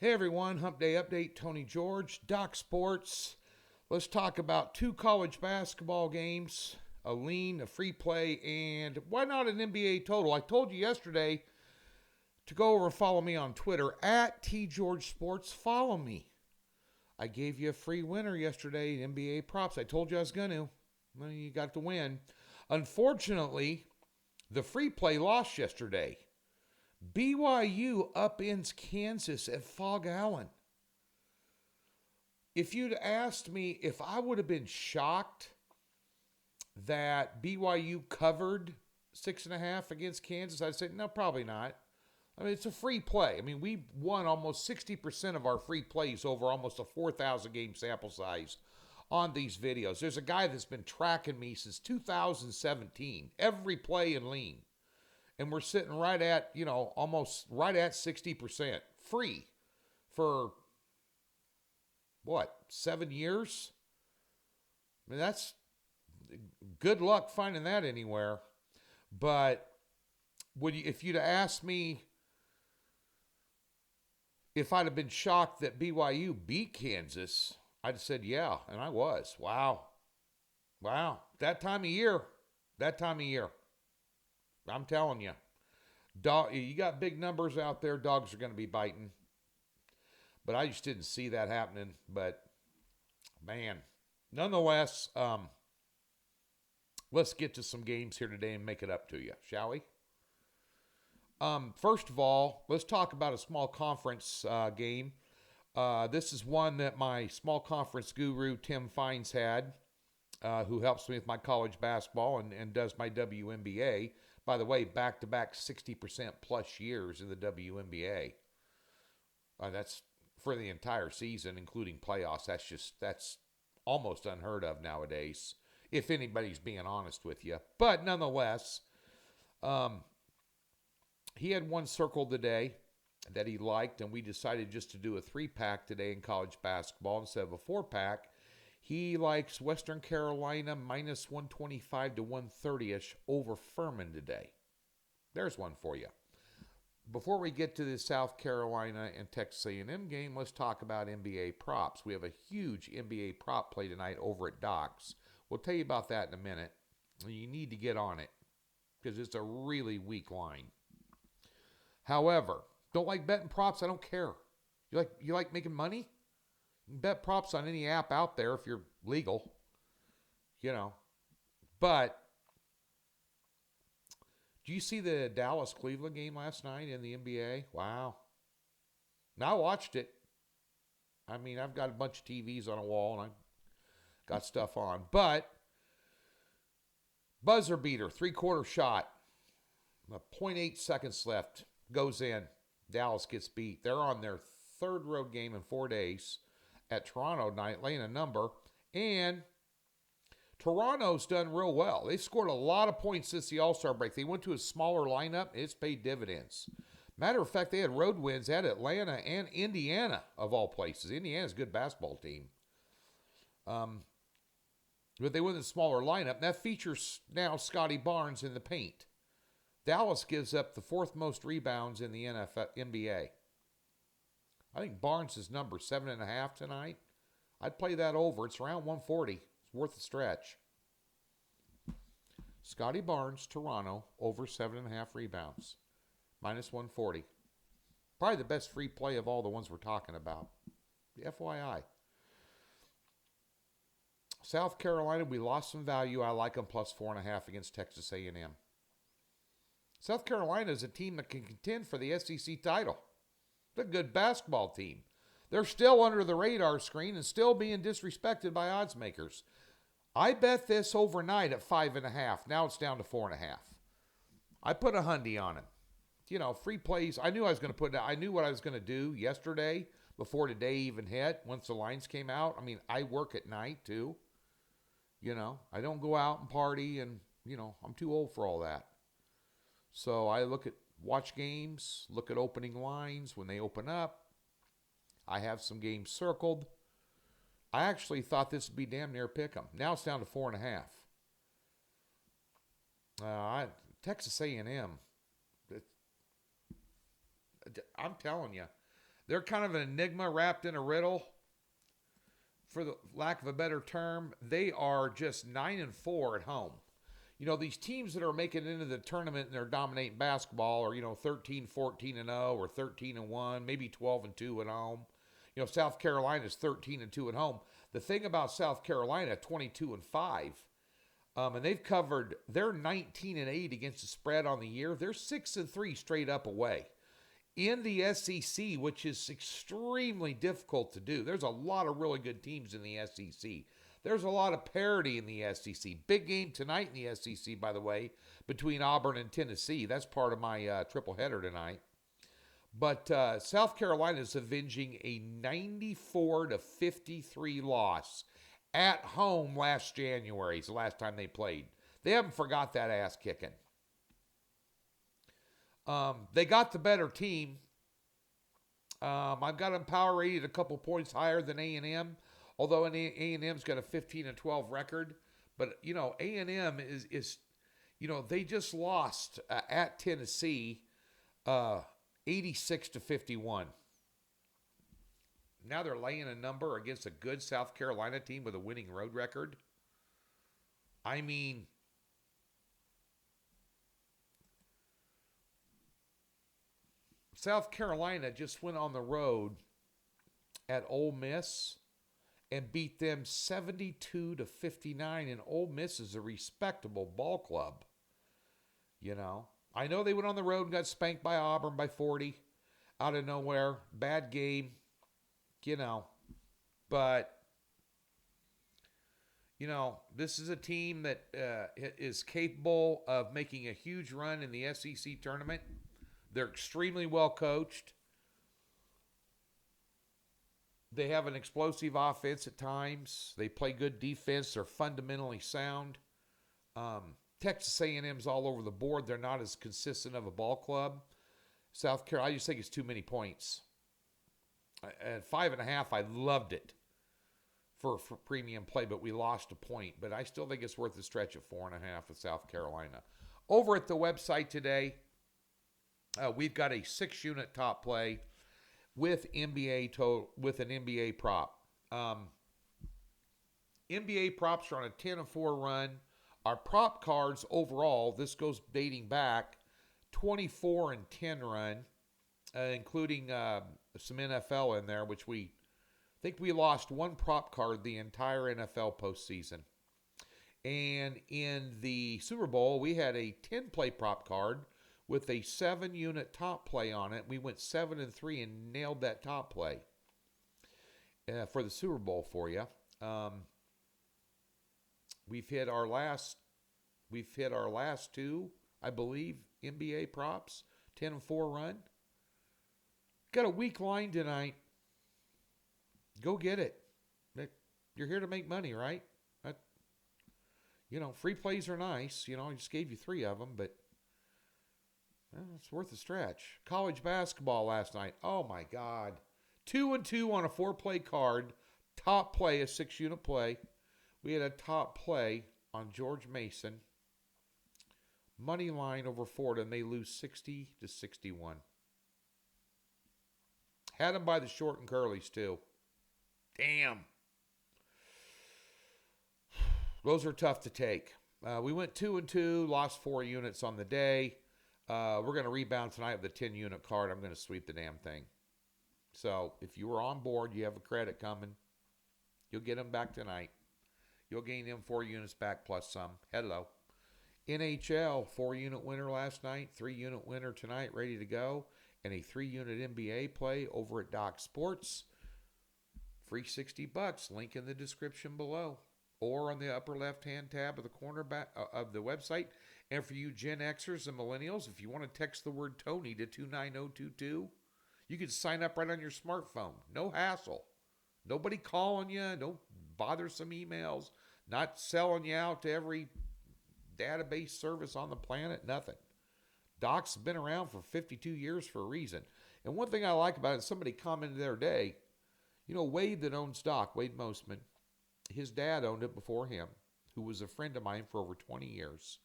Hey everyone, Hump Day Update, Tony George, Doc Sports. Let's talk about 2 college basketball games, a lean, a free play, and why not an NBA total? I told you yesterday to go over and follow me on Twitter, at TGeorgeSports. Follow me. I gave you a free winner yesterday, NBA props. I told you I was going to. Well, you got to win. Unfortunately, the free play lost yesterday. BYU upends Kansas at Fog Allen. If you'd asked me if I would have been shocked that BYU covered 6.5 against Kansas, I'd say, no, probably not. I mean, it's a free play. I mean, we won almost 60% of our free plays over almost a 4,000 game sample size on these videos. There's a guy that's been tracking me since 2017, every play in lean. And we're sitting right at, almost right at 60% free for, 7 years? I mean, that's good luck finding that anywhere. But if you'd have asked me if I'd have been shocked that BYU beat Kansas, I'd have said, yeah, and I was. Wow. That time of year. I'm telling you. You got big numbers out there, dogs are going to be biting. But I just didn't see that happening. But, man, nonetheless, let's get to some games here today and make it up to you, shall we? First of all, let's talk about a small conference game. This is one that my small conference guru, Tim Fines, had, who helps me with my college basketball and does my WNBA. By the way, back-to-back 60% plus years in the WNBA. That's for the entire season, including playoffs. That's almost unheard of nowadays, if anybody's being honest with you. But nonetheless, he had one circled today that he liked, and we decided just to do a 3-pack today in college basketball instead of a 4-pack. He likes Western Carolina minus 125 to 130-ish over Furman today. There's one for you. Before we get to the South Carolina and Texas A&M game, let's talk about NBA props. We have a huge NBA prop play tonight over at Doc's. We'll tell you about that in a minute. You need to get on it because it's a really weak line. However, don't like betting props? I don't care. You like making money? You can bet props on any app out there if you're legal. But do you see the Dallas-Cleveland game last night in the NBA? Wow. Now I watched it. I mean, I've got a bunch of TVs on a wall and I've got stuff on. But buzzer beater, 3-quarter shot. 0.8 seconds left. Goes in. Dallas gets beat. They're on their 3rd road game in 4 days at Toronto tonight, laying a number. And Toronto's done real well. They scored a lot of points since the All-Star break. They went to a smaller lineup. It's paid dividends. Matter of fact, they had road wins at Atlanta and Indiana, of all places. Indiana's a good basketball team. But they went with a smaller lineup. And that features now Scotty Barnes in the paint. Dallas gives up the 4th most rebounds in the NBA. I think Barnes' number 7.5 tonight. I'd play that over. It's around 140. It's worth a stretch. Scotty Barnes, Toronto, over 7.5 rebounds. Minus 140. Probably the best free play of all the ones we're talking about. FYI. South Carolina, we lost some value. I like them plus 4.5 against Texas A&M. South Carolina is a team that can contend for the SEC title. It's a good basketball team. They're still under the radar screen and still being disrespected by odds makers. I bet this overnight at 5.5. Now it's down to 4.5. I put a hundy on it. Free plays. I knew what I was going to do yesterday before today even hit. Once the lines came out. I mean, I work at night too. I don't go out and party, and I'm too old for all that. So I watch games, look at opening lines when they open up. I have some games circled. I actually thought this would be damn near pick 'em. Now it's down to 4.5. Texas A&M. I'm telling you, They're kind of an enigma wrapped in a riddle, for the lack of a better term. They are just 9-4 at home. You know, these teams that are making it into the tournament and they're dominating basketball are, 13, 14-0 or 13-1, maybe 12-2 at home. You know, South Carolina's 13-2 at home. The thing about South Carolina, 22-5, and they're 19-8 against the spread on the year. They're 6-3 straight up away. In the SEC, which is extremely difficult to do. There's a lot of really good teams in the SEC. There's a lot of parity in the SEC. Big game tonight in the SEC, by the way, between Auburn and Tennessee. That's part of my triple header tonight. But South Carolina is avenging a 94-53 loss at home last January. It's the last time they played. They haven't forgot that ass kicking. They got the better team. I've got them power rated a couple points higher than A&M, although A&M's got a 15-12 record. But, A&M is they just lost at Tennessee 86-51. Now they're laying a number against a good South Carolina team with a winning road record. I mean, South Carolina just went on the road at Ole Miss and beat them 72-59, and Ole Miss is a respectable ball club. I know they went on the road and got spanked by Auburn by 40 out of nowhere. Bad game, but this is a team that is capable of making a huge run in the SEC tournament. They're extremely well coached. They have an explosive offense at times. They play good defense. They're fundamentally sound. Texas A&M's all over the board. They're not as consistent of a ball club. South Carolina, I just think it's too many points. At 5.5, I loved it for premium play, but we lost a point. But I still think it's worth the stretch at 4.5 with South Carolina. Over at the website today, we've got a 6-unit top play with an NBA prop. NBA props are on a 10-4 run. Our prop cards overall, this goes dating back, 24-10 run, including some NFL in there, which we think we lost one prop card the entire NFL postseason. And in the Super Bowl, we had a 10-play prop card with a 7-unit top play on it. We went 7-3 and nailed that top play for the Super Bowl for you. We've hit our last two, I believe, NBA props, 10-4 run. Got a weak line tonight. Go get it. You're here to make money, right? Free plays are nice. I just gave you 3 of them, but it's worth a stretch. College basketball last night. Oh, my God. 2-2 on a 4-play card. Top play, a 6-unit play. We had a top play on George Mason. Money line over Fordham. They lose 60-61. Had them by the short and curlies, too. Damn. Those are tough to take. We went 2-2, lost 4 units on the day. We're going to rebound tonight with a 10-unit card. I'm going to sweep the damn thing. So if you were on board, you have a credit coming. You'll get them back tonight. You'll gain them 4 units back plus some. Hello. NHL, 4-unit winner last night, 3-unit winner tonight, ready to go. And a 3-unit NBA play over at Doc Sports. Free $60. Link in the description below. Or on the upper left-hand tab of the corner back of the website. And for you Gen Xers and Millennials, if you want to text the word Tony to 29022, you can sign up right on your smartphone. No hassle. Nobody calling you. No bothersome emails. Not selling you out to every database service on the planet. Nothing. Doc's been around for 52 years for a reason. And one thing I like about it, somebody commented the other day, Wade that owns Doc, Wade Mostman, his dad owned it before him, who was a friend of mine for over 20 years.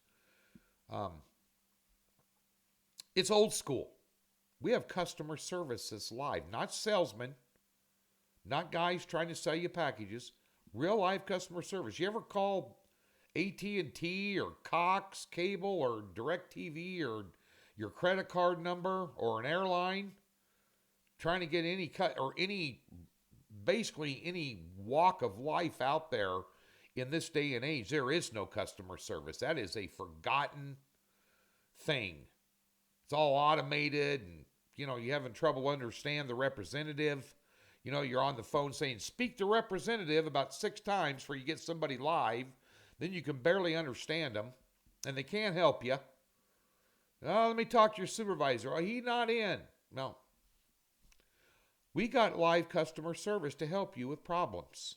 It's old school. We have customer service that's live, not salesmen, not guys trying to sell you packages. Real live customer service. You ever call AT&T or Cox Cable or DirecTV or your credit card number or an airline trying to get any cut or basically any walk of life out there in this day and age? There is no customer service. That is a forgotten thing. It's all automated, and you're having trouble understand the representative. You're on the phone saying, speak to representative about 6 times before you get somebody live. Then you can barely understand them, and they can't help you. Oh, let me talk to your supervisor. Oh, he's not in. No. We got live customer service to help you with problems.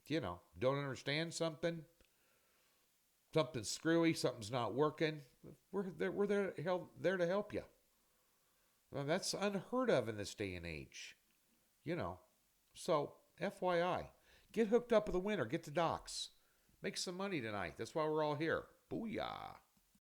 Don't understand something, something's screwy, something's not working. We're there to help you. Well, that's unheard of in this day and age. So FYI, get hooked up with the winner. Get to Docs. Make some money tonight. That's why we're all here. Booyah.